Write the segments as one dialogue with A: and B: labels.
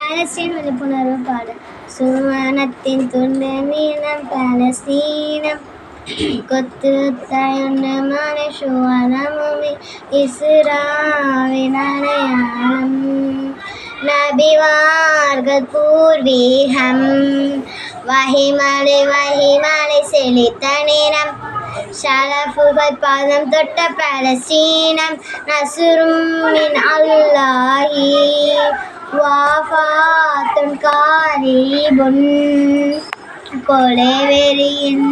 A: பாலஸ்தீன் விழிப்புணர்வு பாடல். சுவனத்தின் துண்டு நீளம் பாலஸ்தீனம் கொத்து தயொன்று மலை சுவனமுமி இஸ்ராவின் அடையாளம் நபிவார்கள் பூர்வீகம் வஹிமலை செழித்த நிறம் ஷரஃபுகள் பாதம் தொட்ட பாலஸ்தீனம் நசுரும் மின் அல்லாஹி வாஃபாத்துன் காரீபுன் கொலைவெறியின்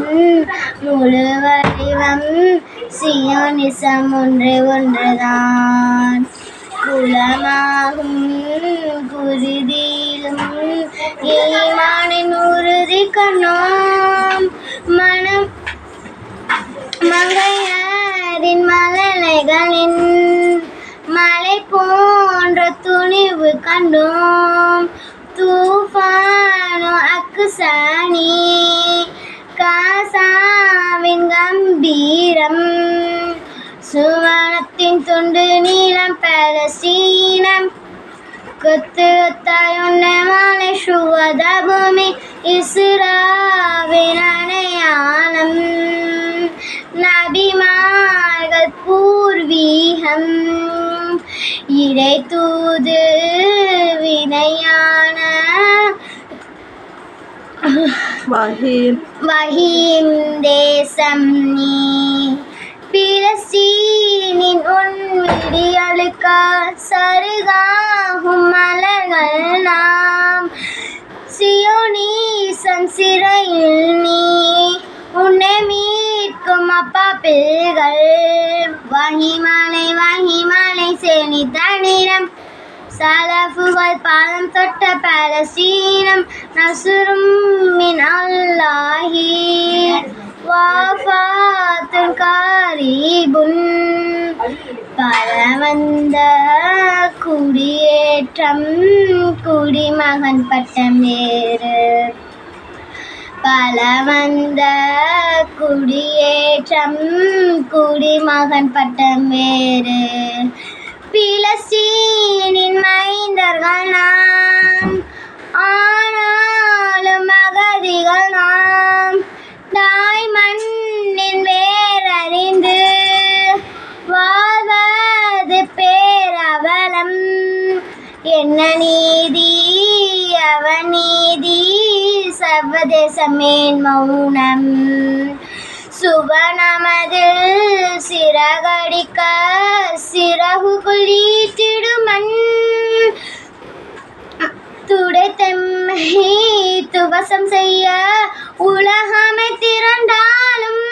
A: முழு வடிவம் சியோனிசம் ஒன்றுதான் குலமாகும் குருதியிலும் ஈமானின் உறுதி கண்ணோம் மனம் மங்கையரின் மலலைகளின் மலை போன்ற துணிவு கண்டோம் தூஃபானோ அக்குசானி காசாவின் கம்பீரம் சுவனத்தின் துண்டு நீளம் பாலஸ்தீனம் கொத்து ஒத்தாயொன்ன மாலை சுவத பூமி இஸ்ராவின் அடையாளம் நபிமார்கள் பூர்வீகம் இறை தூது வினையான வஹீம் தேசம் நீ பிலஸ்தீனின் உன்விடியலுக்க சருகாகும் மலர்கள் நாம் சியோனிசம் சிறையில் நீ உன்னை மீட்கும் அப்பா பிள்ளைகள் வஹிமலை செழித்த நிறம் சலஃபுகள் பாதம் தொட்ட பாலஸ்தீனம் நசுரும் மின் அல்லாஹி வாஃபாத்துன் காரீபுன் பலவந்த குடியேற்றம் குடிமகன் பட்டம் வேறு பலவந்த குடியேற்றம் குடிமகன் பட்டம் வேறு பிலஸ்தீனின் மைந்தர்கள் நாம் ஆனாலும் அகதிகள் நாம் தாய் மண்ணின் வேரறிந்து வாழ்வது பேரவலம் என்ன நீதி அவநீதி சர்வதேசமேன் மௌனம் சுவனமது சிறகடிக்க சிறகுகள் ஈட்டிடுமன் துடைத்தெம்மை துவசம் செய்ய உலகமை திரண்டாலும்